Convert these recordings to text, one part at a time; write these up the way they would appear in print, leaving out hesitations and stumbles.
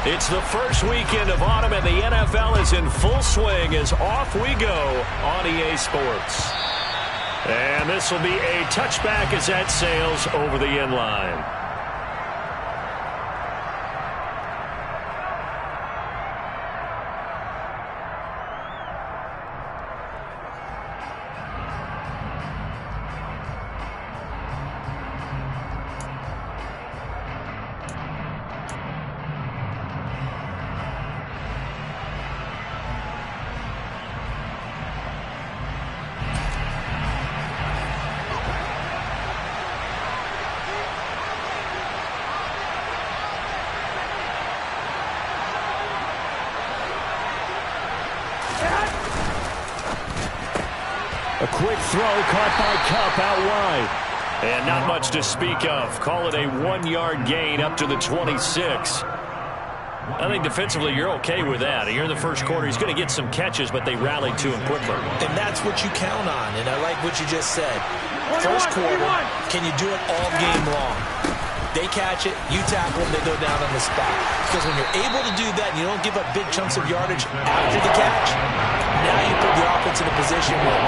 It's the first weekend of autumn, and the NFL is in full swing as off we go on EA Sports. And this will be a touchback as that sails over the end line. A quick throw caught by Kupp out wide. And not much to speak of. Call it a 1-yard gain up to the 26. I think defensively you're okay with that. Here in the first quarter, he's going to get some catches, but they rallied to him quickly. And that's what you count on, and I like what you just said. First quarter, can you do it all game long? They catch it, you tackle them, they go down on the spot. Because when you're able to do that and you don't give up big chunks of yardage after the catch, now you put the offense in a position where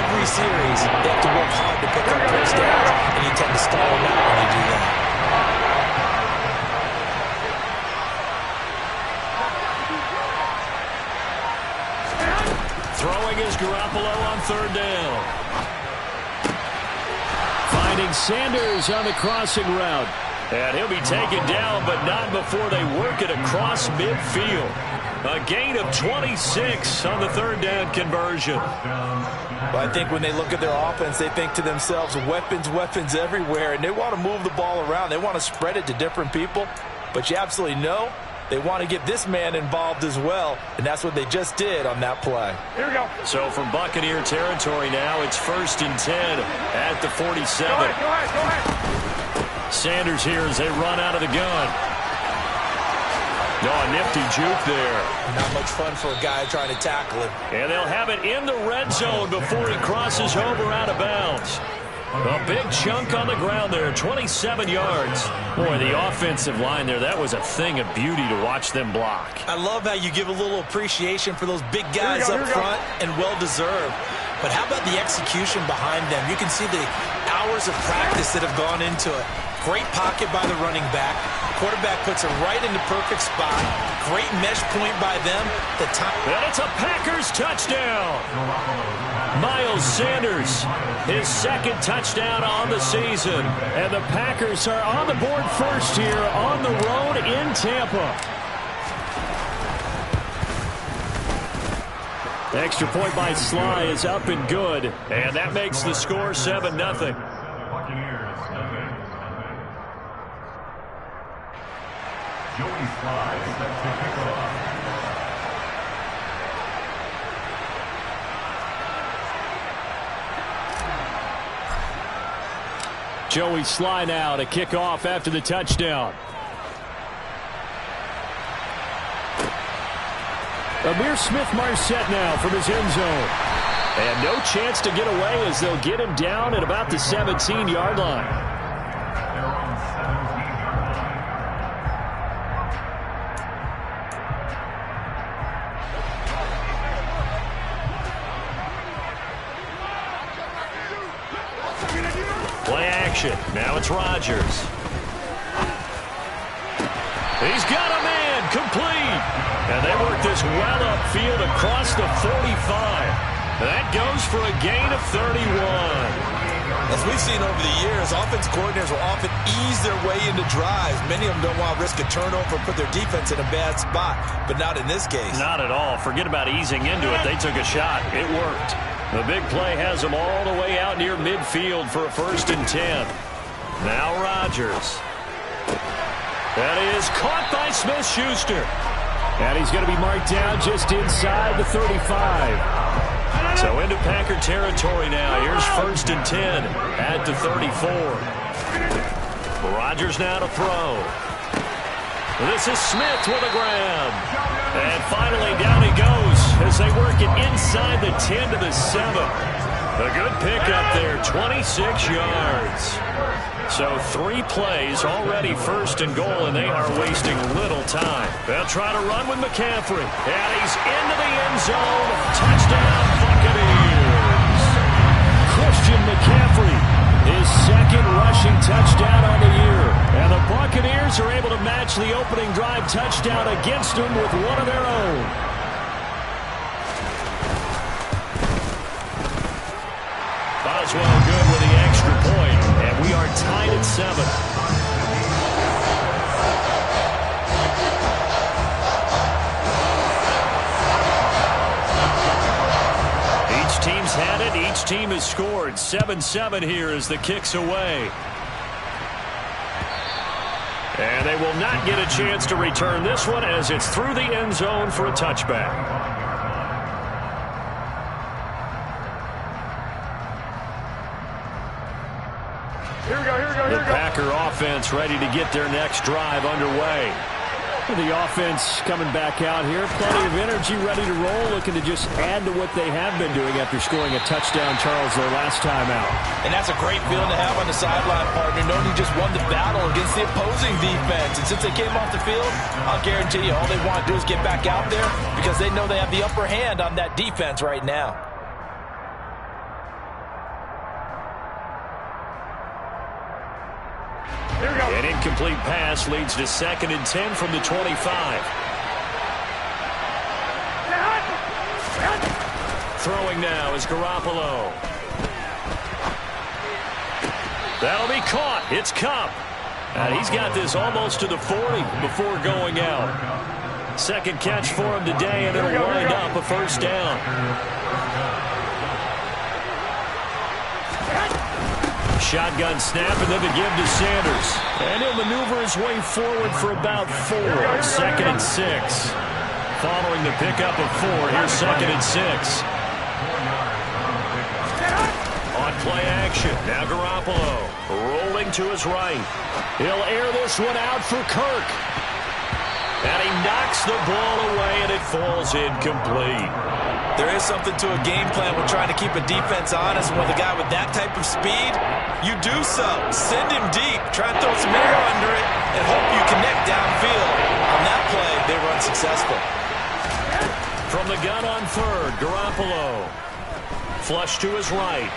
every series they have to work hard to pick up first downs, and you tend to stall them out when you do that. Throwing is Garoppolo on third down. Finding Sanders on the crossing route. And he'll be taken down, but not before they work it across midfield. A gain of 26 on the third down conversion. Well, I think when they look at their offense, they think to themselves, weapons, weapons everywhere, and they want to move the ball around. They want to spread it to different people, but you absolutely know they want to get this man involved as well, and that's what they just did on that play. Here we go. So from Buccaneer territory now, it's 1st and 10 at the 47. Go ahead. Sanders here as they run out of the gun. Oh, a nifty juke there. Not much fun for a guy trying to tackle him. And they'll have it in the red zone before he crosses over out of bounds. A big chunk on the ground there, 27 yards. Boy, the offensive line there, that was a thing of beauty to watch them block. I love how you give a little appreciation for those big guys up front, and well-deserved. But how about the execution behind them? You can see the hours of practice that have gone into it. Great pocket by the running back. Quarterback puts it right in the perfect spot. Great mesh point by them. And it's a Packers touchdown. Miles Sanders, his second touchdown on the season. And the Packers are on the board first here on the road in Tampa. Extra point by Sly is up and good. And that makes the score 7-0. Joey Sly now to kick off after the touchdown. Amir Smith-Marset now from his end zone. And no chance to get away as they'll get him down at about the 17-yard line. Play action. Now it's Rodgers. He's got a man complete. And they work this well upfield across the 45. That goes for a gain of 31. As we've seen over the years, offense coordinators will often ease their way into drives. Many of them don't want to risk a turnover or put their defense in a bad spot, but not in this case. Not at all. Forget about easing into it. They took a shot. It worked. The big play has them all the way out near midfield for a 1st and 10. Now Rodgers. That is caught by Smith-Schuster. And he's going to be marked down just inside the 35. So into Packer territory now. Here's 1st and 10 at the 34. Rodgers now to throw. This is Smith with a grab. And finally down he goes as they work it inside the 10 to the 7. A good pickup there, 26 yards. So 3 plays, already first and goal, and they are wasting little time. They'll try to run with McCaffrey. And he's into the end zone. Touchdown, Buccaneers. Christian McCaffrey, his second rushing touchdown on the year. And the Buccaneers are able to match the opening drive touchdown against them with one of their own. Boswell good with the extra point, and we are tied at 7. Each team's had it. Each team has scored. 7-7 here as the kick's away. And they will not get a chance to return this one as it's through the end zone for a touchback. The Packer offense ready to get their next drive underway. The offense coming back out here. Plenty of energy, ready to roll, looking to just add to what they have been doing after scoring a touchdown, Charles, their last time out. And that's a great feeling to have on the sideline, partner, knowing you just won the battle against the opposing defense. And since they came off the field, I'll guarantee you all they want to do is get back out there because they know they have the upper hand on that defense right now. An incomplete pass leads to 2nd and 10 from the 25. Throwing now is Garoppolo. That'll be caught. It's Kupp. And he's got this almost to the 40 before going out. Second catch for him today, and it'll wind up a first down. Shotgun snap, and then the give to Sanders. And he'll maneuver his way forward for about 4. 2nd and 6. Following the pickup of 4, here's 2nd and 6. On play action, now Garoppolo rolling to his right. He'll air this one out for Kirk. And he knocks the ball away, and it falls incomplete. There is something to a game plan with trying to keep a defense honest. With a guy with that type of speed, you do so. Send him deep. Try and throw some air under it and hope you connect downfield. On that play, they were unsuccessful. From the gun on 3rd, Garoppolo. Flush to his right.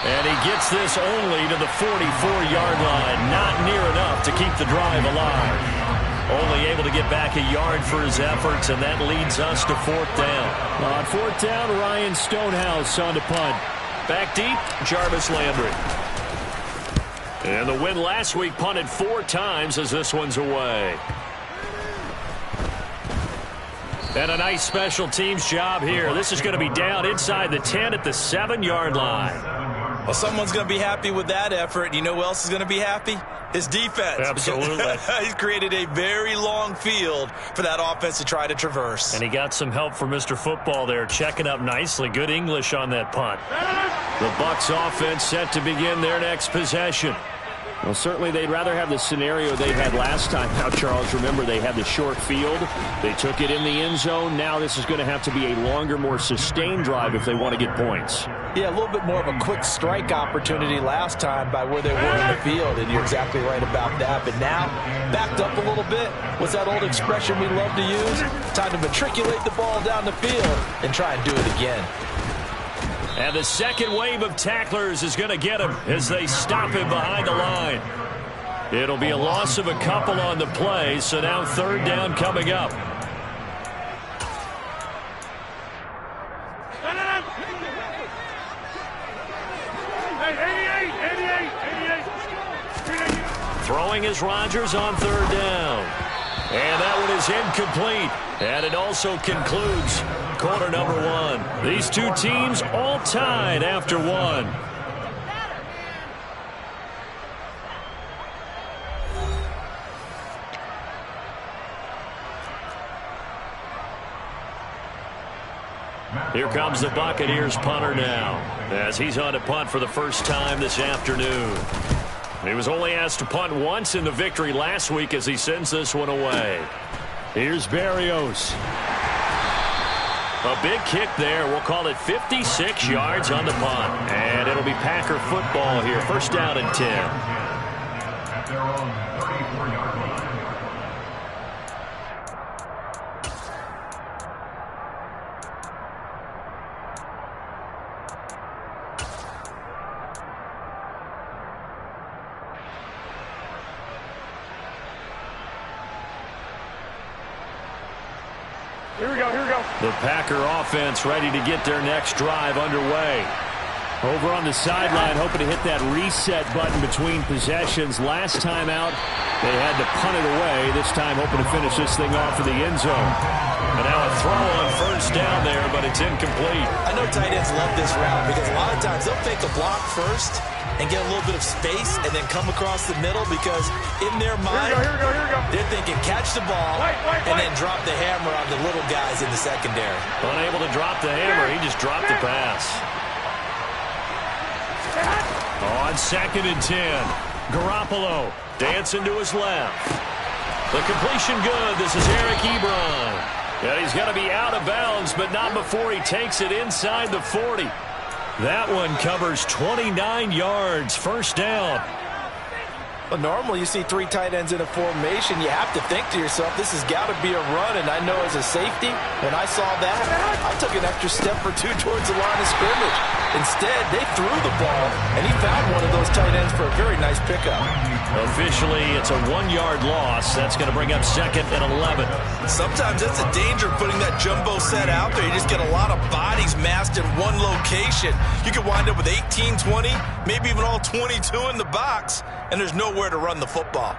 And he gets this only to the 44-yard line. Not near enough to keep the drive alive. Only able to get back a yard for his efforts, and that leads us to 4th down. On 4th down, Ryan Stonehouse on to punt. Back deep, Jarvis Landry. And the win last week punted 4 times as this one's away. And a nice special teams job here. This is going to be down inside the 10 at the 7-yard line. Well, someone's going to be happy with that effort. You know who else is going to be happy? His defense. Absolutely. He's created a very long field for that offense to try to traverse. And he got some help from Mr. Football there, checking up nicely. Good English on that punt. The Bucs offense set to begin their next possession. Well, certainly they'd rather have the scenario they had last time. Now, Charles, remember they had the short field. They took it in the end zone. Now this is going to have to be a longer, more sustained drive if they want to get points. Yeah, a little bit more of a quick strike opportunity last time by where they were in the field, and you're exactly right about that. But now, backed up a little bit. What's that old expression we love to use? Time to matriculate the ball down the field and try and do it again. And the second wave of tacklers is going to get him as they stop him behind the line. It'll be a loss of a couple on the play, so now 3rd down coming up. Throwing is Rodgers on 3rd down. And that one is incomplete. And it also concludes quarter number 1. These two teams all tied after 1. Here comes the Buccaneers punter now, as he's on to punt for the first time this afternoon. He was only asked to punt once in the victory last week as he sends this one away. Here's Berrios. A big kick there. We'll call it 56 yards on the punt. And it'll be Packer football here. First down and 10. At their own 34-yard line. Here we go, here we go. The Packer offense ready to get their next drive underway. Over on the sideline, hoping to hit that reset button between possessions. Last time out, they had to punt it away. This time, hoping to finish this thing off for the end zone. And now a throw on first down there, but it's incomplete. I know tight ends love this route because a lot of times they'll fake a block first and get a little bit of space and then come across the middle because in their mind, Here we go. they're thinking catch the ball and then drop the hammer on the little guys in the secondary. Unable to drop the hammer, he just dropped the pass. On 2nd and 10, Garoppolo dancing to his left. The completion good. This is Eric Ebron. Yeah, he's going to be out of bounds, but not before he takes it inside the 40. That one covers 29 yards. First down. Well, normally you see three tight ends in a formation. You have to think to yourself, this has got to be a run. And I know as a safety, when I saw that, I took an extra step or two towards the line of scrimmage. Instead, they threw the ball, and he found one of those tight ends for a very nice pickup. Officially, it's a 1-yard loss. That's going to bring up 2nd and 11. Sometimes that's a danger putting that jumbo set out there. You just get a lot of bodies massed in one location. You could wind up with 18, 20, maybe even all 22 in the box, and there's nowhere to run the football.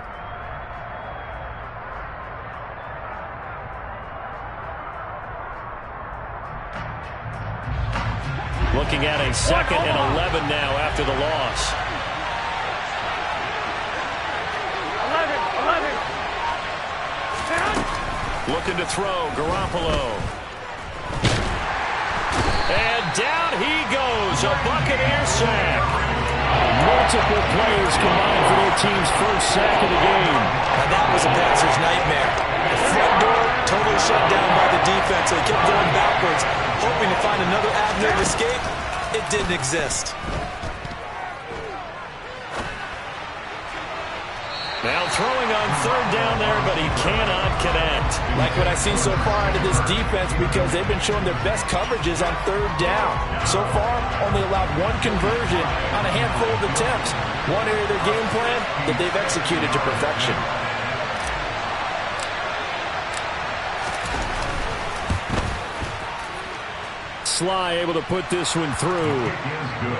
Looking at a 2nd and 11 now after the loss. 11. Looking to throw, Garoppolo. And down he goes, a Buccaneer sack. Multiple players combined for their team's first sack of the game. And that was a passer's nightmare. The front door totally shut down by the defense, so he kept going backwards, hoping to find another avenue of escape. It didn't exist. Now throwing on 3rd down there, but he cannot connect. Like what I've seen so far out of this defense because they've been showing their best coverages on 3rd down. So far, only allowed one conversion on a handful of attempts. One area of their game plan that they've executed to perfection. Sly able to put this one through.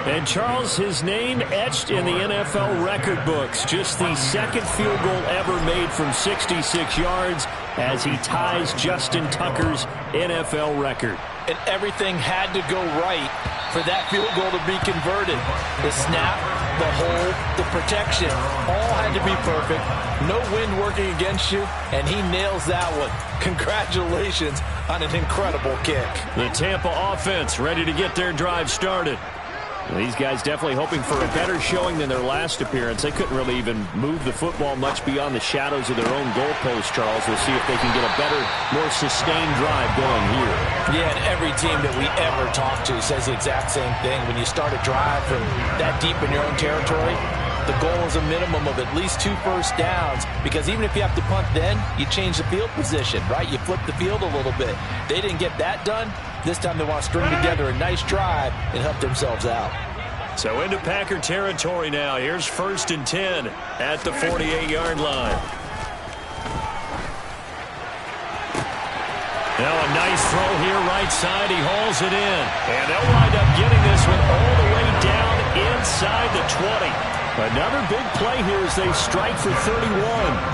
And Charles, his name etched in the NFL record books. Just the 2nd field goal ever made from 66 yards as he ties Justin Tucker's NFL record. And everything had to go right for that field goal to be converted. The snap, the hold, the protection, all had to be perfect. No wind working against you, and he nails that one. Congratulations on an incredible kick. The Tampa offense ready to get their drive started. These guys definitely hoping for a better showing than their last appearance. They couldn't really even move the football much beyond the shadows of their own goalpost, Charles. We'll see if they can get a better, more sustained drive going here. Yeah, and every team that we ever talk to says the exact same thing. When you start a drive from that deep in your own territory, the goal is a minimum of at least 2 first downs, because even if you have to punt then, you change the field position, right? You flip the field a little bit. They didn't get that done. This time they want to string together a nice drive and help themselves out. So into Packer territory now. Here's 1st and 10 at the 48-yard line. Now a nice throw here right side. He hauls it in. And they'll wind up getting this one all the way down inside the 20. Another big play here as they strike for 31.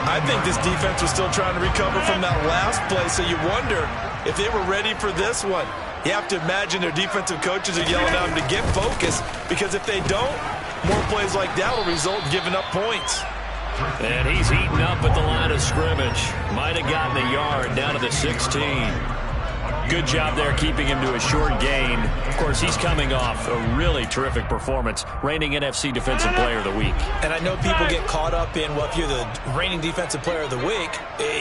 I think this defense was still trying to recover from that last play, so you wonder if they were ready for this one. You have to imagine their defensive coaches are yelling at them to get focused, because if they don't, more plays like that will result in giving up points. And he's eaten up at the line of scrimmage. Might have gotten a yard down to the 16. Good job there keeping him to a short gain. Of course, he's coming off a really terrific performance, reigning NFC Defensive Player of the Week. And I know people get caught up in, well, if you're the reigning Defensive Player of the Week,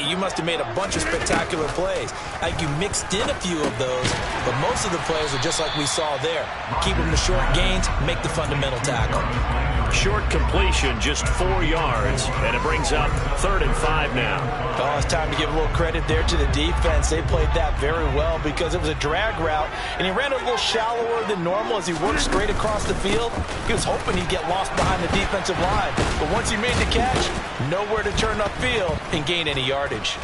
you must have made a bunch of spectacular plays. Like you mixed in a few of those, but most of the plays are just like we saw there. Keep them to short gains, make the fundamental tackle. Short completion, just 4 yards, and it brings up 3rd and 5 now. Oh, it's time to give a little credit there to the defense. They played that very well because it was a drag route, and he ran a little shallower than normal as he worked straight across the field. He was hoping he'd get lost behind the defensive line, but once he made the catch, nowhere to turn upfield and gain any yardage.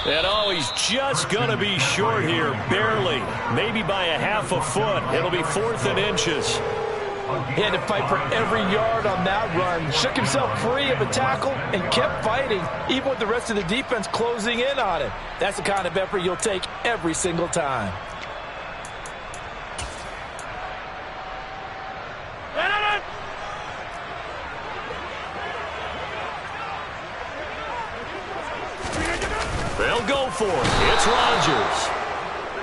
And oh, he's just going to be short here, barely, maybe by a half a foot. It'll be 4th and inches. He had to fight for every yard on that run. Shook himself free of a tackle and kept fighting, even with the rest of the defense closing in on him. That's the kind of effort you'll take every single time. They'll go for it. It's Rodgers.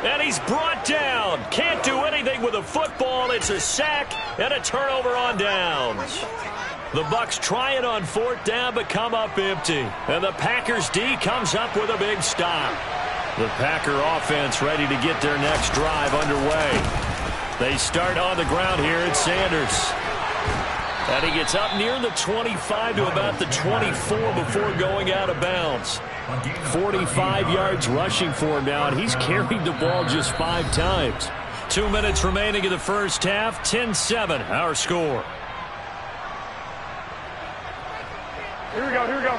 And he's brought down. Can't do anything with a football. It's a sack and a turnover on downs. The Bucs try it on 4th down, but come up empty. And the Packers D comes up with a big stop. The Packer offense ready to get their next drive underway. They start on the ground here at Sanders. And he gets up near the 25 to about the 24 before going out of bounds. 45 yards rushing for him now, and he's carried the ball just 5 times. 2 minutes remaining in the first half. 10-7, our score. Here we go, here we go.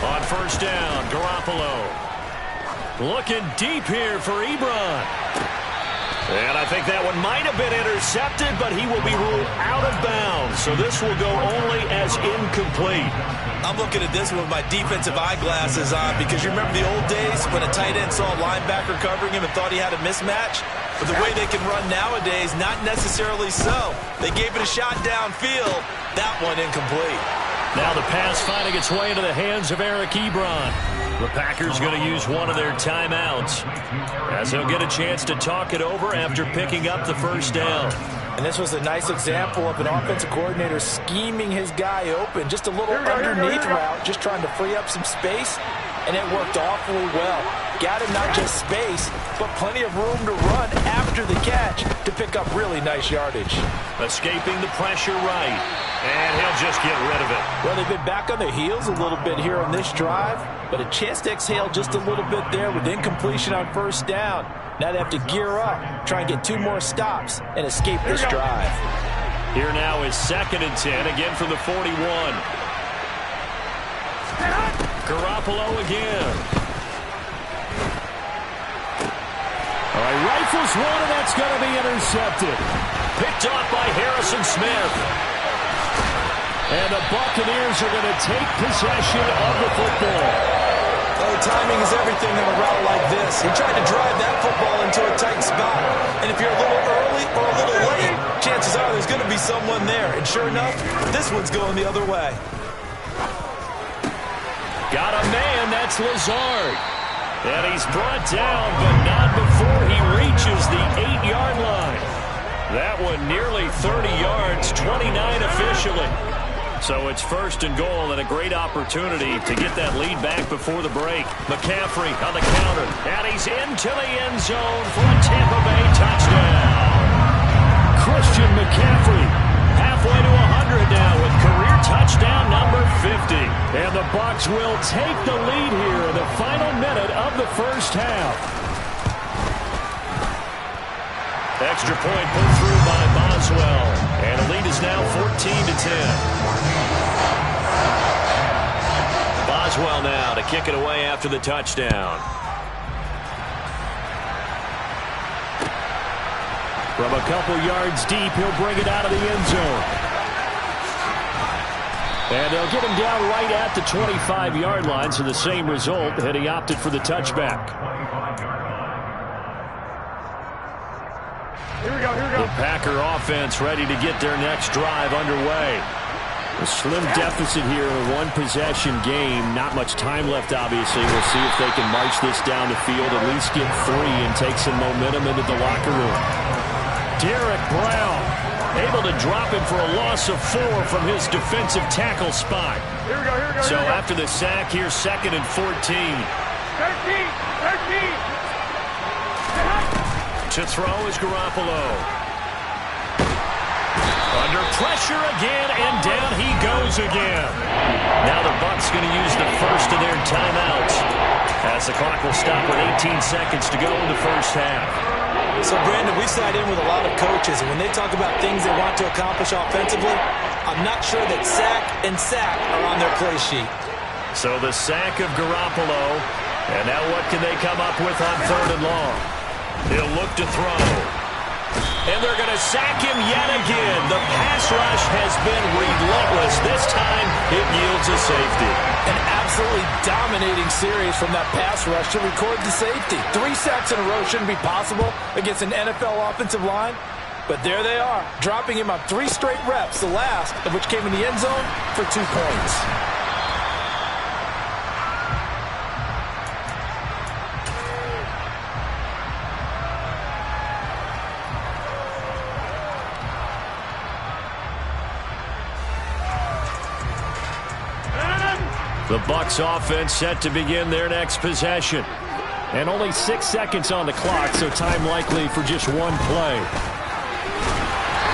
On 1st down, Garoppolo. Looking deep here for Ebron. And I think that one might have been intercepted, but he will be ruled out of bounds. So this will go only as incomplete. I'm looking at this with my defensive eyeglasses on because you remember the old days when a tight end saw a linebacker covering him and thought he had a mismatch? But the way they can run nowadays, not necessarily so. They gave it a shot downfield. That one incomplete. Now the pass finding its way into the hands of Eric Ebron. The Packers going to use one of their timeouts as they'll get a chance to talk it over after picking up the 1st down. And this was a nice example of an offensive coordinator scheming his guy open. Just a little underneath route, just trying to free up some space, and it worked awfully well. Got him not just space, but plenty of room to run after the catch to pick up really nice yardage. Escaping the pressure right, and he'll just get rid of it. Well, they've been back on their heels a little bit here on this drive, but a chance to exhale just a little bit there with incompletion on 1st down. Now they have to gear up, try and get 2 more stops, and escape this drive. Here now is 2nd and 10, again from the 41. Garoppolo again. All right, rifles one, and that's going to be intercepted. Picked off by Harrison Smith. And the Buccaneers are going to take possession of the football. Oh, timing is everything on a route like this. He tried to drive that football into a tight spot. And if you're a little early or a little late, chances are there's going to be someone there. And sure enough, this one's going the other way. Got a man, that's Lazard. And he's brought down, but not before he reaches the 8-yard line. That one nearly 30 yards, 29 officially. So it's 1st and goal, and a great opportunity to get that lead back before the break. McCaffrey on the counter, and he's into the end zone for a Tampa Bay touchdown. Christian McCaffrey halfway to 100 now with career touchdown number 50. And the Bucs will take the lead here in the final minute of the 1st half. Extra point put through by Boswell. And the lead is now 14-10. Boswell now to kick it away after the touchdown. From a couple yards deep, he'll bring it out of the end zone. And they'll get him down right at the 25-yard line, so the same result, and he opted for the touchback. Here we go, here we go. The Packer offense ready to get their next drive underway. A slim deficit here in a one-possession game. Not much time left, obviously. We'll see if they can march this down the field, at least get 3 and take some momentum into the locker room. Derek Brown able to drop him for a loss of 4 from his defensive tackle spot. Here we go. So after the sack, here's 2nd and 14. 13. To throw is Garoppolo. Under pressure again, and down he goes again. Now the Bucs going to use the first of their timeouts as the clock will stop with 18 seconds to go in the first half. So, Brandon, we sat in with a lot of coaches, and when they talk about things they want to accomplish offensively, I'm not sure that sack and sack are on their play sheet. So the sack of Garoppolo, and now what can they come up with on 3rd and long? He'll look to throw. And they're going to sack him yet again. The pass rush has been relentless. This time, it yields a safety. An absolutely dominating series from that pass rush to record the safety. 3 sacks in a row shouldn't be possible against an NFL offensive line. But there they are, dropping him on 3 straight reps, the last of which came in the end zone for 2 points. The Bucs offense set to begin their next possession. And only 6 seconds on the clock, so time likely for just 1 play.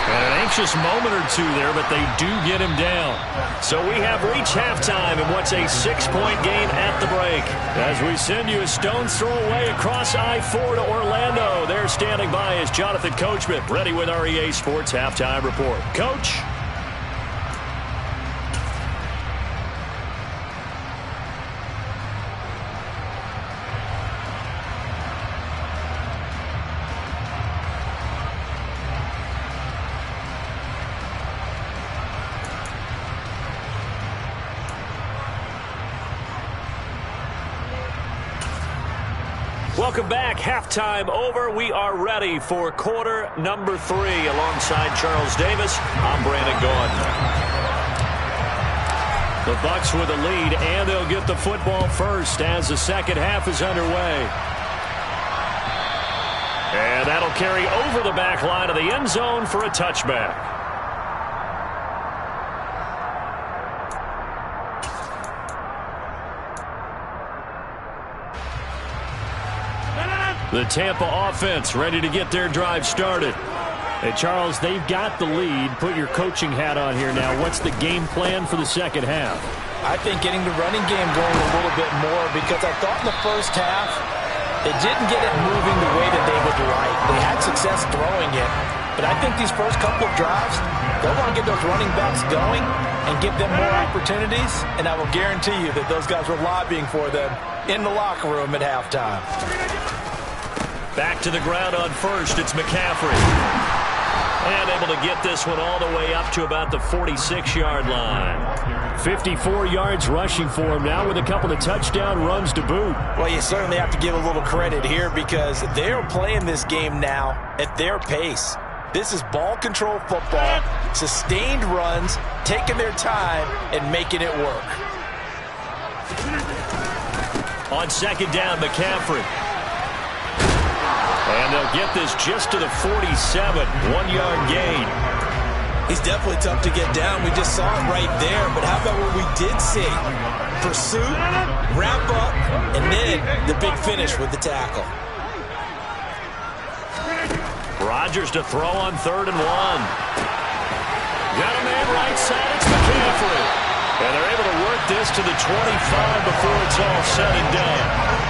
And an anxious moment or 2 there, but they do get him down. So we have reached halftime in what's a 6-point game at the break. As we send you a stone's throw away across I-4 to Orlando. There standing by is Jonathan Coachman, ready with our EA Sports Halftime Report. Coach? Welcome back. Halftime over. We are ready for quarter number 3. Alongside Charles Davis, I'm Brandon Gaudin. The Bucs with a lead, and they'll get the football first as the second half is underway. And that'll carry over the back line of the end zone for a touchback. The Tampa offense ready to get their drive started. Hey, Charles, they've got the lead. Put your coaching hat on here now. What's the game plan for the second half? I think getting the running game going a little bit more, because I thought in the first half they didn't get it moving the way that they would like. They had success throwing it, but I think these first couple of drives, they'll want to get those running backs going and give them more opportunities, and I will guarantee you that those guys were lobbying for them in the locker room at halftime. Back to the ground on first, it's McCaffrey. And able to get this one all the way up to about the 46-yard line. 54 yards rushing for him now with a couple of touchdown runs to boot. Well, you certainly have to give a little credit here because they're playing this game now at their pace. This is ball control football, sustained runs, taking their time and making it work. On second down, McCaffrey. And they'll get this just to the 47, 1-yard gain. He's definitely tough to get down. We just saw it right there. But how about what we did see? Pursuit, wrap up, and then the big finish with the tackle. Rodgers to throw on 3rd and 1. Got a man right side. It's McCaffrey. And they're able to work this to the 25 before it's all said and done.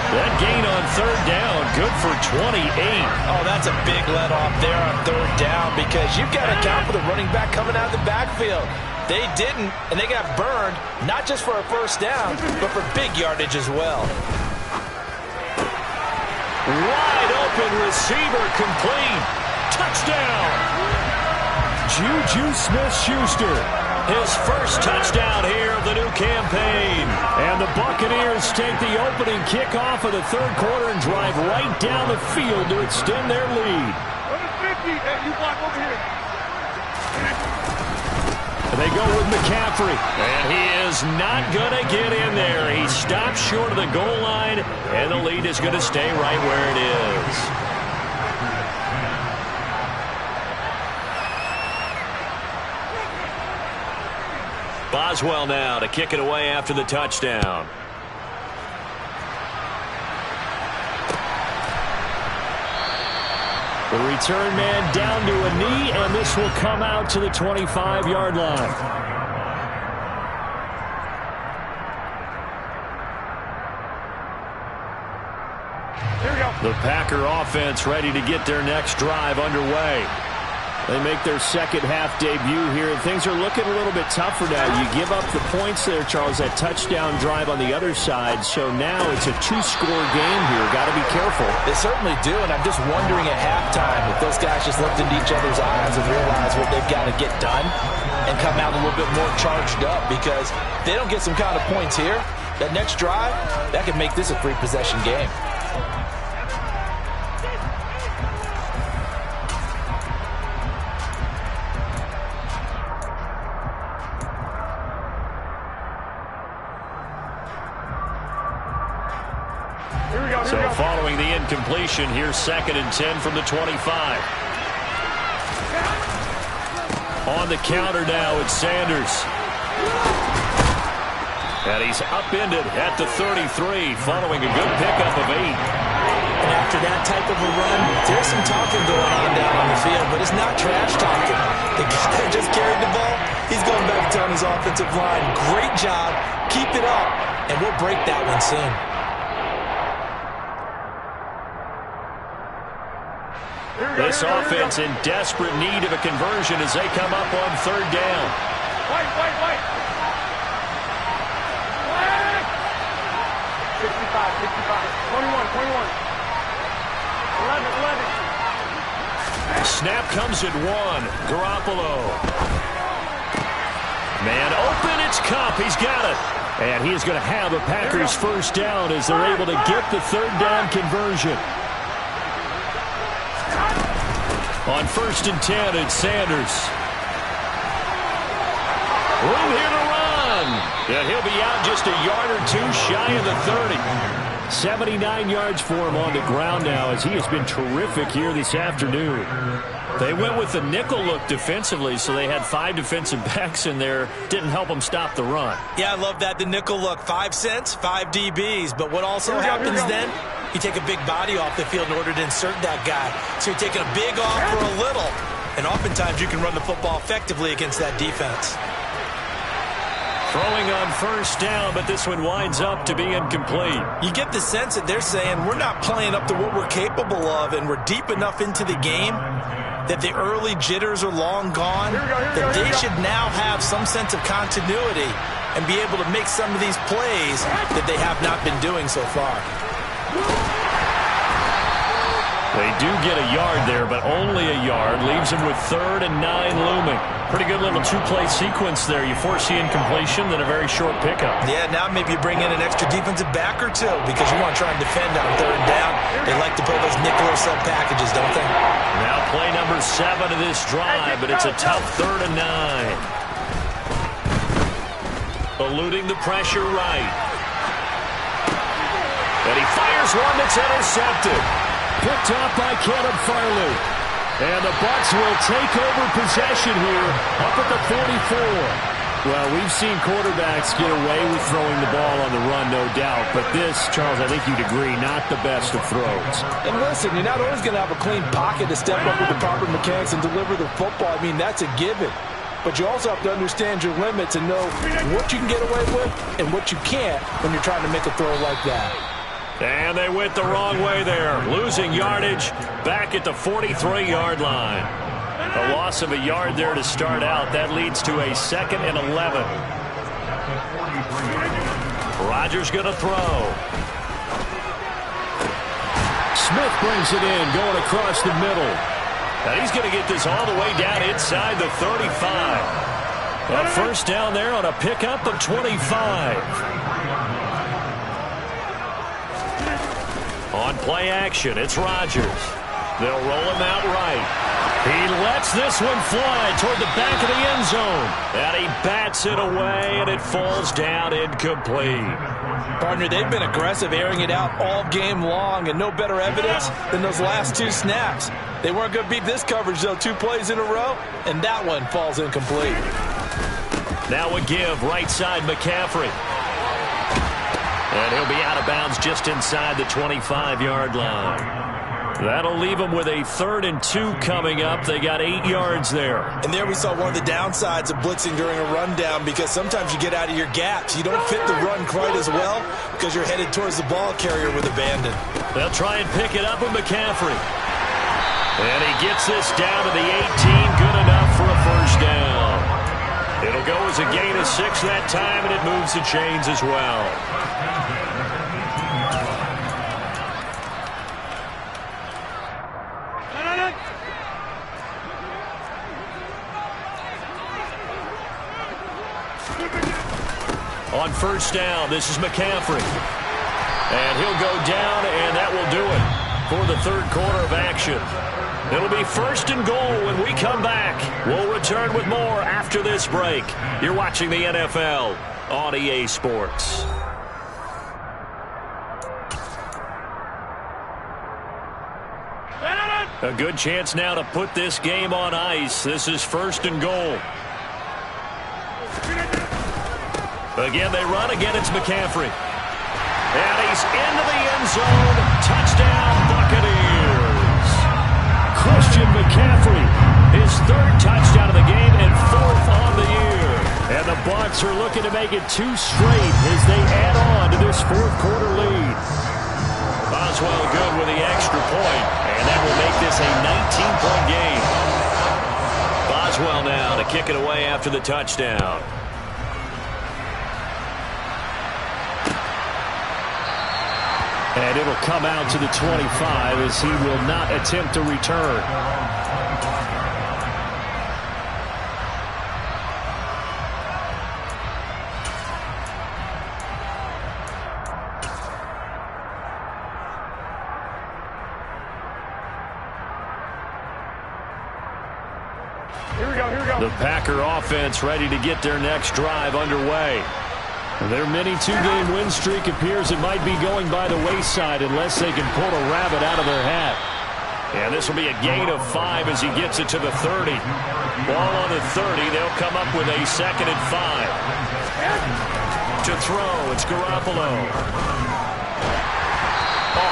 That gain on 3rd down, good for 28. Oh, that's a big let off there on 3rd down because you've got to account for the running back coming out of the backfield. They didn't, and they got burned, not just for a first down, but for big yardage as well. Wide open receiver complete. Touchdown. Juju Smith-Schuster. His first touchdown here of the new campaign. And the Buccaneers take the opening kickoff of the 3rd quarter and drive right down the field to extend their lead. Number 50, hey, you block over here. They They go with McCaffrey. And he is not going to get in there. He stopped short of the goal line, and the lead is going to stay right where it is. Boswell now to kick it away after the touchdown. The return man down to a knee, and this will come out to the 25-yard line. Here we go. The Packer offense ready to get their next drive underway. They make their second-half debut here, and things are looking a little bit tougher now. You give up the points there, Charles, that touchdown drive on the other side, so now it's a two-score game here. Got to be careful. They certainly do, and I'm just wondering at halftime if those guys just looked into each other's eyes and realize what they've got to get done and come out a little bit more charged up, because if they don't get some kind of points here, that next drive, that could make this a three-possession game. So following the incompletion, here's 2nd and 10 from the 25. On the counter now, it's Sanders. And he's upended at the 33, following a good pickup of 8. And after that type of a run, there's some talking going on down on the field, but it's not trash talking. The guy that just carried the ball, he's going back to tell his offensive line, great job, keep it up, and we'll break that one soon. This offense in desperate need of a conversion as they come up on 3rd down. Wait. 65. 21. 11. Snap comes at 1. Garoppolo. Man open, it's Cup. He's got it. And he is going to have a Packers first down as they're able to get the 3rd down conversion. On 1st and 10, it's Sanders. Room here to run. And he'll be out just a yard or two shy of the 30. 79 yards for him on the ground now, as he has been terrific here this afternoon. They went with the nickel look defensively, so they had 5 defensive backs in there. Didn't help them stop the run. Yeah, I love that, the nickel look. 5 cents, 5 DBs. But what also happens then, you take a big body off the field in order to insert that guy. So you're taking a big off for a little. And oftentimes you can run the football effectively against that defense. Throwing on 1st down, but this one winds up to be incomplete. You get the sense that they're saying we're not playing up to what we're capable of, and we're deep enough into the game that the early jitters are long gone, that they should now have some sense of continuity and be able to make some of these plays that they have not been doing so far. They do get a yard there, but only a yard. Leaves them with 3rd and 9 looming. Pretty good little 2-play sequence there. You force the incompletion, then a very short pickup. Yeah, now maybe you bring in an extra defensive back or two because you want to try and defend on 3rd down. They like to play those nickel or sub packages, don't they? Now play number 7 of this drive, but it's a tough 3rd and 9. Eluding the pressure right. And he fires one that's intercepted. Picked off by Caleb Farley. And the Bucs will take over possession here up at the 44. Well, we've seen quarterbacks get away with throwing the ball on the run, no doubt. But this, Charles, I think you'd agree, not the best of throws. And listen, you're not always going to have a clean pocket to step up with the proper mechanics and deliver the football. I mean, that's a given. But you also have to understand your limits and know what you can get away with and what you can't when you're trying to make a throw like that. And they went the wrong way there, losing yardage back at the 43-yard line. A loss of a yard there to start out. That leads to a 2nd and 11. Rodgers going to throw. Smith brings it in, going across the middle. And he's going to get this all the way down inside the 35. A 1st down there on a pickup of 25. On play action, it's Rodgers. They'll roll him out right. He lets this one fly toward the back of the end zone. And he bats it away, and it falls down incomplete. Partner, they've been aggressive, airing it out all game long, and no better evidence than those last 2 snaps. They weren't going to beat this coverage, though. 2 plays in a row, and that one falls incomplete. Now a give, right side McCaffrey. And he'll be out of bounds just inside the 25-yard line. That'll leave them with a 3rd and 2 coming up. They got 8 yards there. And there we saw one of the downsides of blitzing during a rundown, because sometimes you get out of your gaps. You don't fit the run quite as well because you're headed towards the ball carrier with abandon. They'll try and pick it up with McCaffrey. And he gets this down to the 18. Good enough for a first down. It'll go as a gain of 6 that time, and it moves the chains as well. On first down, this is McCaffrey. And he'll go down, and that will do it for the 3rd quarter of action. It'll be 1st and goal when we come back. We'll return with more after this break. You're watching the NFL on EA Sports. A good chance now to put this game on ice. This is 1st and goal. Again, they run. Again, it's McCaffrey. And he's into the end zone. Touchdown, Buccaneers. Christian McCaffrey, his 3rd touchdown of the game and 4th on the year. And the Bucs are looking to make it 2 straight as they add on to this 4th quarter lead. Boswell good with the extra point, and that will make this a 19-point game. Boswell now to kick it away after the touchdown. And it'll come out to the 25 as he will not attempt to return. Here we go. The Packer offense ready to get their next drive underway. Their mini 2-game win streak appears it might be going by the wayside unless they can pull a rabbit out of their hat. And this will be a gain of 5 as he gets it to the 30. Ball on the 30. They'll come up with a 2nd and 5. To throw, it's Garoppolo.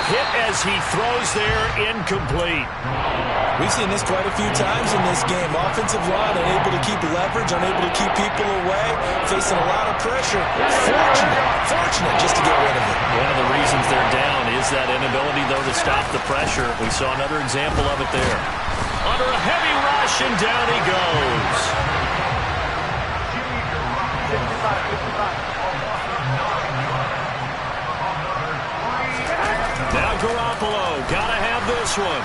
Hit as he throws there, incomplete. We've seen this quite a few times in this game. Offensive line unable to keep leverage, unable to keep people away, facing a lot of pressure. Fortunate just to get rid of it. One of the reasons they're down is that inability, though, to stop the pressure. We saw another example of it there. Under a heavy rush, and down he goes. 55. Now Garoppolo, gotta have this one.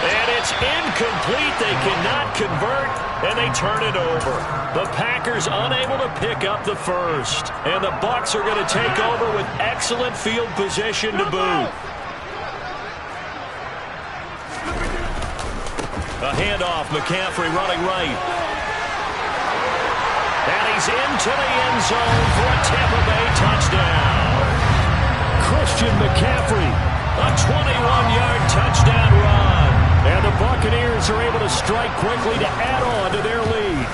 And it's incomplete. They cannot convert, and they turn it over. The Packers unable to pick up the first. And the Bucs are going to take over with excellent field position to boot. A handoff, McCaffrey running right. And he's into the end zone for a Tampa Bay touchdown. Christian McCaffrey, a 21-yard touchdown run. And the Buccaneers are able to strike quickly to add on to their lead.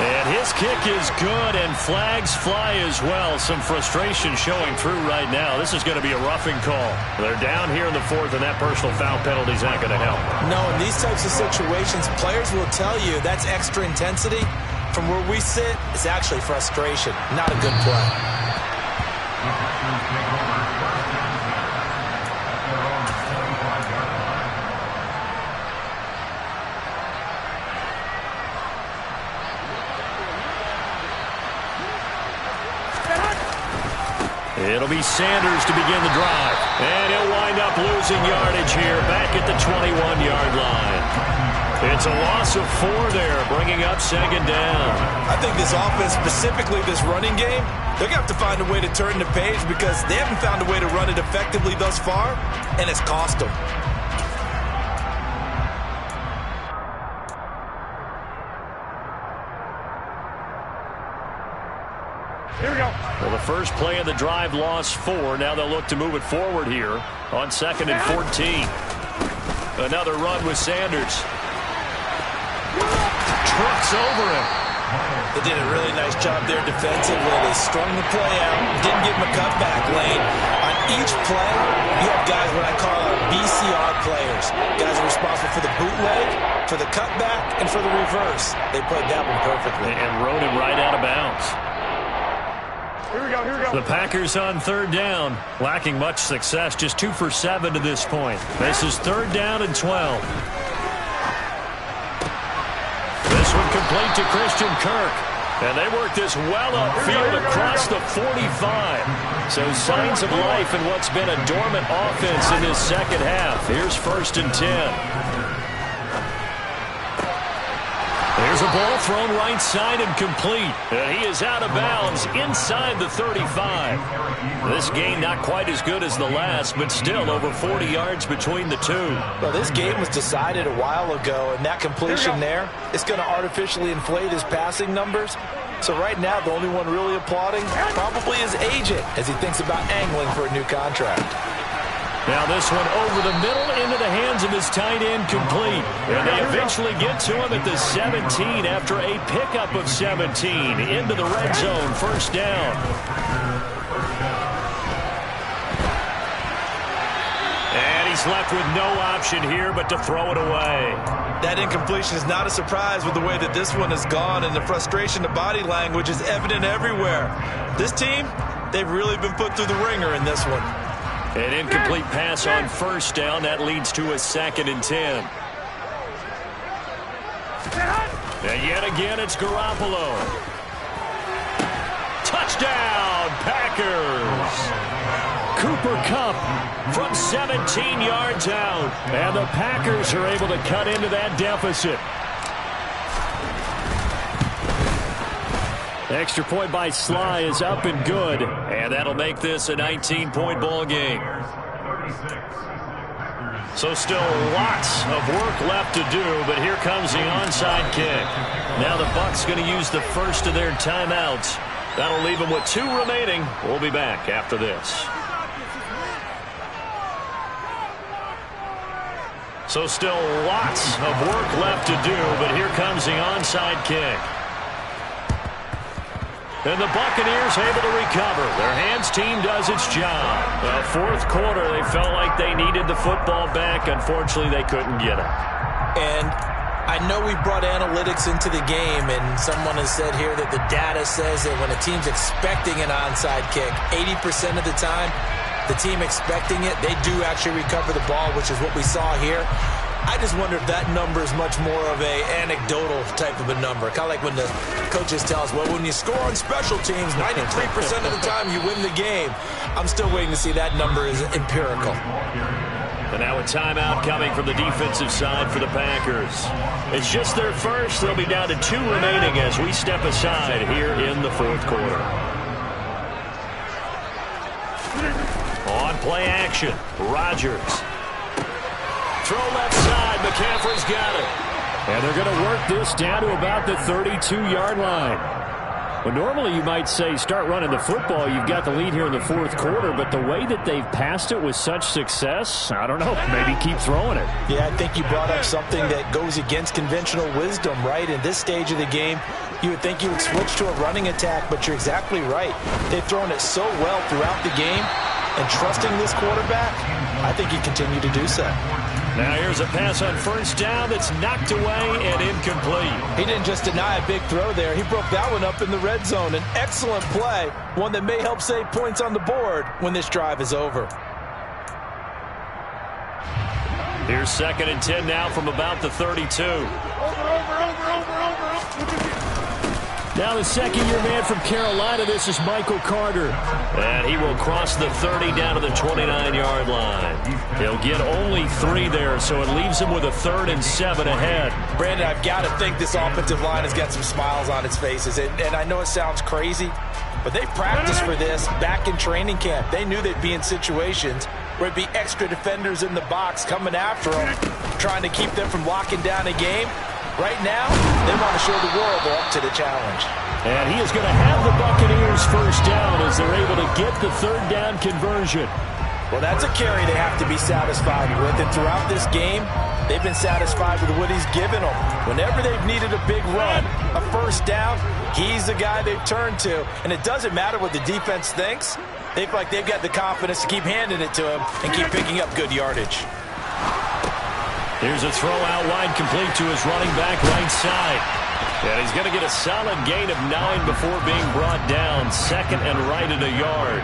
And his kick is good, and flags fly as well. Some frustration showing through right now. This is going to be a roughing call. They're down here in the 4th, and that personal foul penalty is not going to help. No, in these types of situations, players will tell you that's extra intensity. From where we sit, it's actually frustration, not a good play. It'll be Sanders to begin the drive. And he'll wind up losing yardage here back at the 21-yard line. It's a loss of 4 there, bringing up second down. I think this offense, specifically this running game, they're going to have to find a way to turn the page because they haven't found a way to run it effectively thus far, and it's cost them. Here we go. Well, the first play of the drive lost 4. Now they'll look to move it forward here on 2nd and 14. Another run with Sanders. Trucks over him. They did a really nice job there defensively. They strung the play out, didn't give him a cutback lane. On each play, you have guys what I call BCR players. Guys are responsible for the bootleg, for the cutback, and for the reverse. They played that one perfectly. And rode him right out of bounds. Here we go, here we go. The Packers on 3rd down, lacking much success, just 2 for 7 to this point. This is 3rd down and 12. This one complete to Christian Kirk. And they work this well upfield across the 45. So signs of life in what's been a dormant offense in this second half. Here's 1st and 10. There's a ball thrown right side and complete. And he is out of bounds inside the 35. This game not quite as good as the last, but still over 40 yards between the two. Well, this game was decided a while ago, and that completion there is going to artificially inflate his passing numbers. So right now, the only one really applauding probably his agent as he thinks about angling for a new contract. Now this one over the middle into the hands of his tight end complete. And they eventually get to him at the 17 after a pickup of 17 into the red zone. 1st down. And he's left with no option here but to throw it away. That incompletion is not a surprise with the way that this one has gone, and the frustration, the body language is evident everywhere. This team, they've really been put through the ringer in this one. An incomplete pass on 1st down. That leads to a 2nd and 10. And yet again, it's Garoppolo. Touchdown, Packers. Cooper Kupp from 17 yards out. And the Packers are able to cut into that deficit. Extra point by Sly is up and good. And that'll make this a 19-point ball game. So still lots of work left to do, but here comes the onside kick. Now the Bucs going to use the first of their timeouts. That'll leave them with 2 remaining. We'll be back after this. So still lots of work left to do, but here comes the onside kick. And the Buccaneers able to recover. Their hands team does its job. The 4th quarter, they felt like they needed the football back. Unfortunately, they couldn't get it. And I know we brought analytics into the game, and someone has said here that the data says that when a team's expecting an onside kick, 80% of the time, the team expecting it, they do actually recover the ball, which is what we saw here. I just wonder if that number is much more of a anecdotal type of a number. Kind of like when the coaches tell us, well, when you score on special teams, 93% of the time you win the game. I'm still waiting to see that number is empirical. And now a timeout coming from the defensive side for the Packers. It's just their first. They'll be down to 2 remaining as we step aside here in the 4th quarter. On play action, Rodgers. Throw left side. McCaffrey's got it. And they're going to work this down to about the 32-yard line. Well, normally you might say start running the football. You've got the lead here in the 4th quarter, but the way that they've passed it with such success, I don't know, maybe keep throwing it. Yeah, I think you brought up something that goes against conventional wisdom, right? In this stage of the game, you would think you would switch to a running attack, but you're exactly right. They've thrown it so well throughout the game, and trusting this quarterback, I think you continue to do so. Now here's a pass on 1st down that's knocked away and incomplete. He didn't just deny a big throw there. He broke that one up in the red zone. An excellent play, one that may help save points on the board when this drive is over. Here's 2nd and 10 now from about the 32. Now the second-year man from Carolina, this is Michael Carter. And he will cross the 30 down to the 29-yard line. He'll get only 3 there, so it leaves him with a 3rd and 7 ahead. Brandon, I've got to think this offensive line has got some smiles on its faces. And I know it sounds crazy, but they practiced for this back in training camp. They knew they'd be in situations where it'd be extra defenders in the box coming after them, trying to keep them from locking down a game. Right now, they want to show the world they're up to the challenge. And he is going to have the Buccaneers first down as they're able to get the 3rd down conversion. Well, that's a carry they have to be satisfied with. And throughout this game, they've been satisfied with what he's given them. Whenever they've needed a big run, a first down, he's the guy they've turned to. And it doesn't matter what the defense thinks. They feel like they've got the confidence to keep handing it to him and keep picking up good yardage. Here's a throw out wide, complete to his running back right side. And he's going to get a solid gain of 9 before being brought down. 2nd and right at a yard.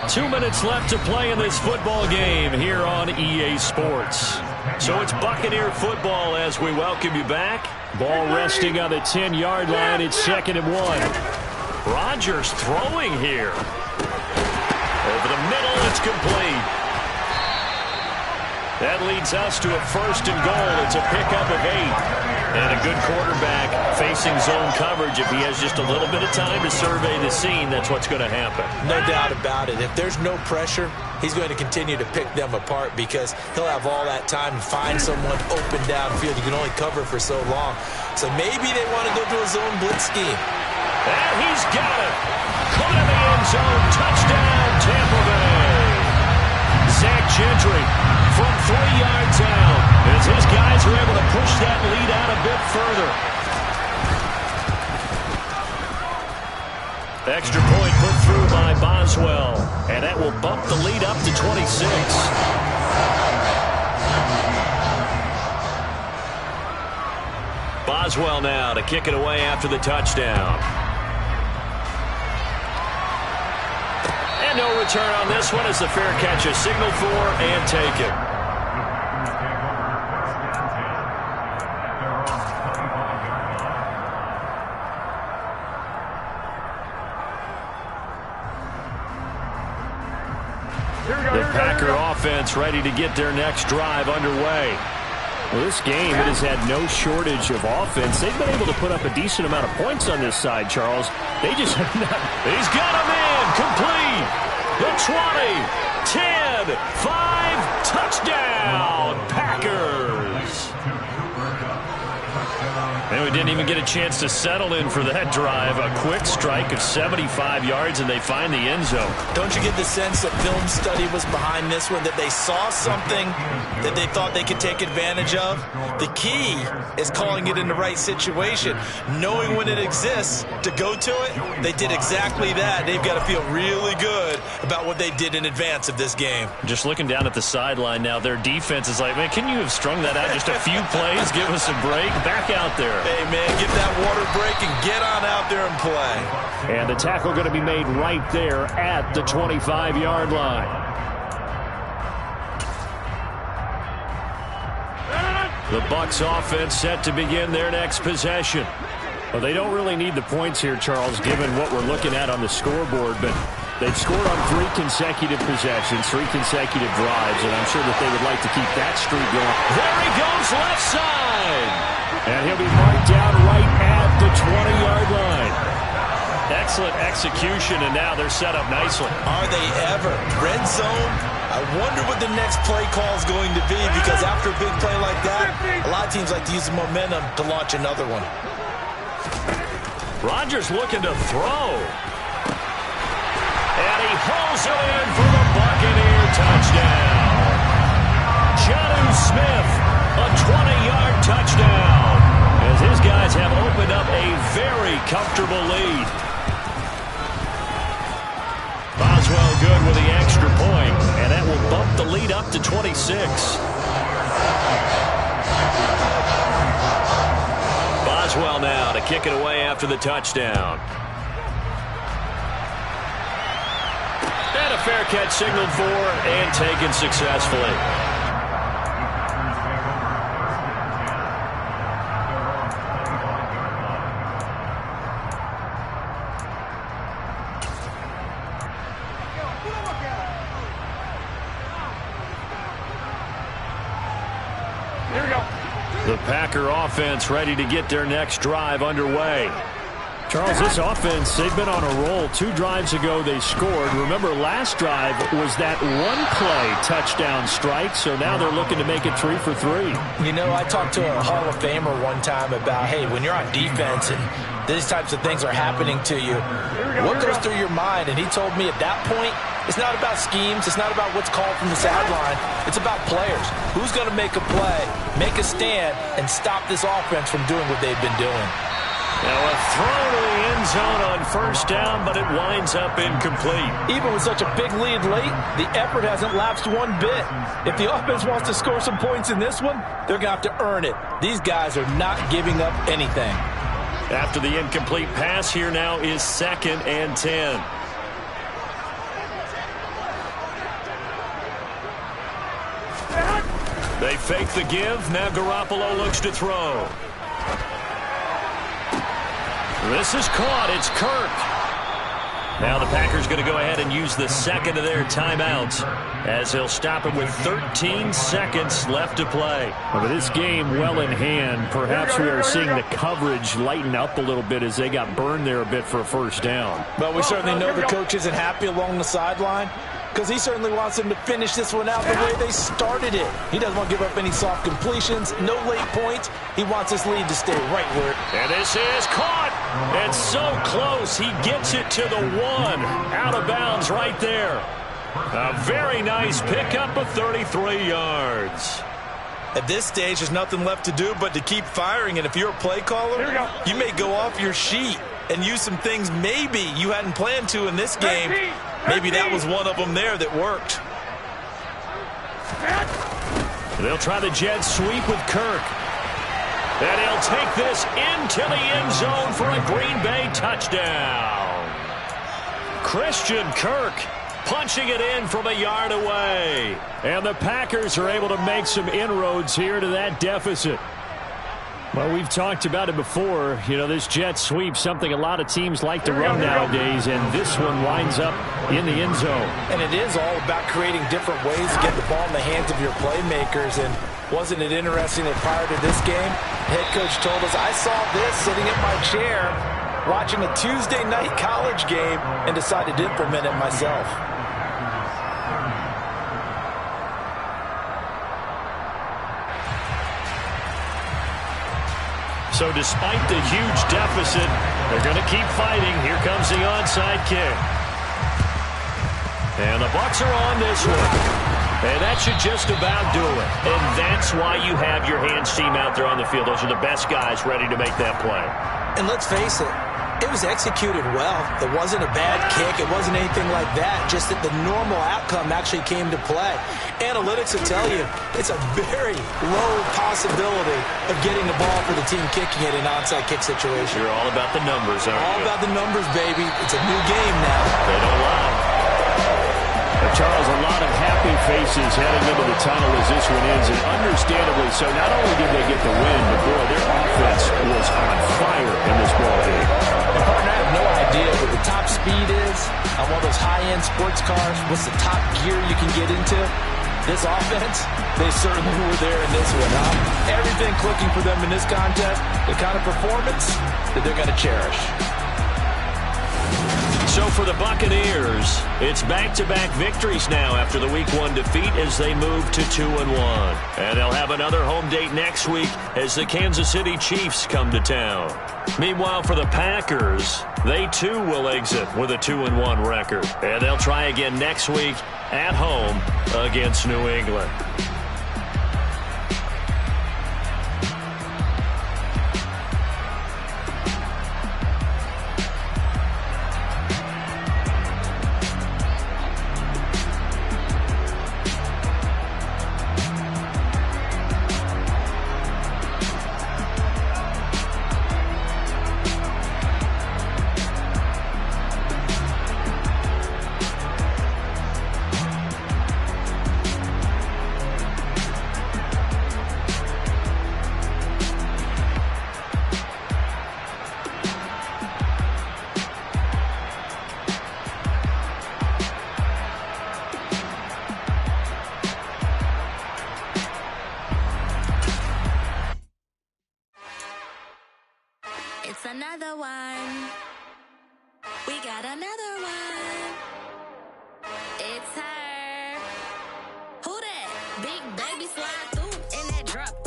2 minutes left to play in this football game here on EA Sports. So it's Buccaneer football as we welcome you back. Ball resting on the 10-yard line. It's 2nd and 1. Rodgers throwing here. Over the middle, it's complete. That leads us to a 1st and goal. It's a pickup of 8. And a good quarterback facing zone coverage. If he has just a little bit of time to survey the scene, that's what's going to happen. No doubt about it. If there's no pressure, he's going to continue to pick them apart because he'll have all that time to find someone open downfield. You can only cover for so long. So maybe they want to go to a zone blitz scheme. And he's got it. Caught in the end zone. Touchdown, Tampa Bay. Zach Gentry from 3 yards out as his guys are able to push that lead out a bit further. Extra point put through by Boswell, and that will bump the lead up to 26. Boswell now to kick it away after the touchdown. No return on this one as the fair catch is signaled for and taken. The Packer offense ready to get their next drive underway. Well, this game, it has had no shortage of offense. They've been able to put up a decent amount of points on this side, Charles. They just have not. He's got a man complete. The 20, 10, 5, touchdown, Packers. And we didn't even get a chance to settle in for that drive. A quick strike of 75 yards, and they find the end zone. Don't you get the sense that film study was behind this one, that they saw something that they thought they could take advantage of? The key is calling it in the right situation, knowing when it exists to go to it. They did exactly that. They've got to feel really good about what they did in advance of this game. Just looking down at the sideline now, their defense is like, man, can you have strung that out just a few plays? Give us a break. Back out there. Hey, man, get that water break and get on out there and play. And the tackle going to be made right there at the 25-yard line. The Bucs offense set to begin their next possession. Well, they don't really need the points here, Charles, given what we're looking at on the scoreboard, but they've scored on 3 consecutive possessions, 3 consecutive drives, and I'm sure that they would like to keep that streak going. There he goes, left side. And he'll be marked down right at the 20-yard line. Excellent execution, and now they're set up nicely. Are they ever? Red zone? I wonder what the next play call is going to be, because after a big play like that, a lot of teams like to use the momentum to launch another one. Rodgers looking to throw. And he hauls it in for the Buccaneer touchdown. Jonnu Smith, a 20-yard touchdown, as his guys have opened up a very comfortable lead. Boswell good with the extra point, and that will bump the lead up to 26. Boswell now to kick it away after the touchdown. And a fair catch signaled for and taken successfully. Here we go. The Packer offense ready to get their next drive underway. Charles, this offense, they've been on a roll. 2 drives ago, they scored. Remember, last drive was that one-play touchdown strike, so now they're looking to make it 3 for 3. You know, I talked to a Hall of Famer one time about, hey, when you're on defense and these types of things are happening to you, what goes through your mind? And he told me at that point, it's not about schemes. It's not about what's called from the sideline. It's about players. Who's going to make a play, make a stand, and stop this offense from doing what they've been doing? Now a throw to the end zone on first down, but it winds up incomplete. Even with such a big lead late, the effort hasn't lapsed one bit. If the offense wants to score some points in this one, they're going to have to earn it. These guys are not giving up anything. After the incomplete pass, here now is 2nd and 10. They fake the give. Now Garoppolo looks to throw. This is caught. It's Kirk. Now the Packers going to go ahead and use the second of their timeouts as they'll stop it with 13 seconds left to play. But this game well in hand. Perhaps we are seeing the coverage lighten up a little bit as they got burned there a bit for a first down. But we certainly know the coach isn't happy along the sideline because he certainly wants them to finish this one out the way they started it. He doesn't want to give up any soft completions, no late points. He wants this lead to stay right where it is. And this is caught. It's so close. He gets it to the 1. Out of bounds right there. A very nice pickup of 33 yards. At this stage, there's nothing left to do but to keep firing. And if you're a play caller, you may go off your sheet and use some things maybe you hadn't planned to in this game. Maybe that was one of them there that worked. They'll try the jet sweep with Kirk. And he'll take this into the end zone for a Green Bay touchdown. Christian Kirk punching it in from a yard away. And the Packers are able to make some inroads here to that deficit. Well, we've talked about it before. You know, this jet sweep, something a lot of teams like to run nowadays, and this one winds up in the end zone. And it is all about creating different ways to get the ball in the hands of your playmakers. And wasn't it interesting that prior to this game, the head coach told us, I saw this sitting in my chair watching a Tuesday night college game and decided to implement it myself. So despite the huge deficit, they're going to keep fighting. Here comes the onside kick. And the Bucs are on this one. And that should just about do it. And that's why you have your hands team out there on the field. Those are the best guys ready to make that play. And let's face it, it was executed well. It wasn't a bad kick. It wasn't anything like that. Just that the normal outcome actually came to play. Analytics will tell you it's a very low possibility of getting the ball for the team kicking it in an onside kick situation. You're all about the numbers, aren't you? All about the numbers, baby. It's a new game now. They don't lie. Charles, a lot of happy faces heading into the tunnel as this one ends, and understandably so. Not only did they get the win, but boy, their offense was on fire in this ball game. Partner, I have no idea what the top speed is on one of those high-end sports cars. What's the top gear you can get into? This offense, they certainly were there in this one, huh? Everything clicking for them in this contest, the kind of performance that they're going to cherish. So for the Buccaneers, it's back-to-back victories now after the Week 1 defeat as they move to 2-1. And they'll have another home date next week as the Kansas City Chiefs come to town. Meanwhile, for the Packers, they too will exit with a 2-1 record. And they'll try again next week at home against New England. It's another one. We got another one. It's her. Who that? Big baby slide through in that drop.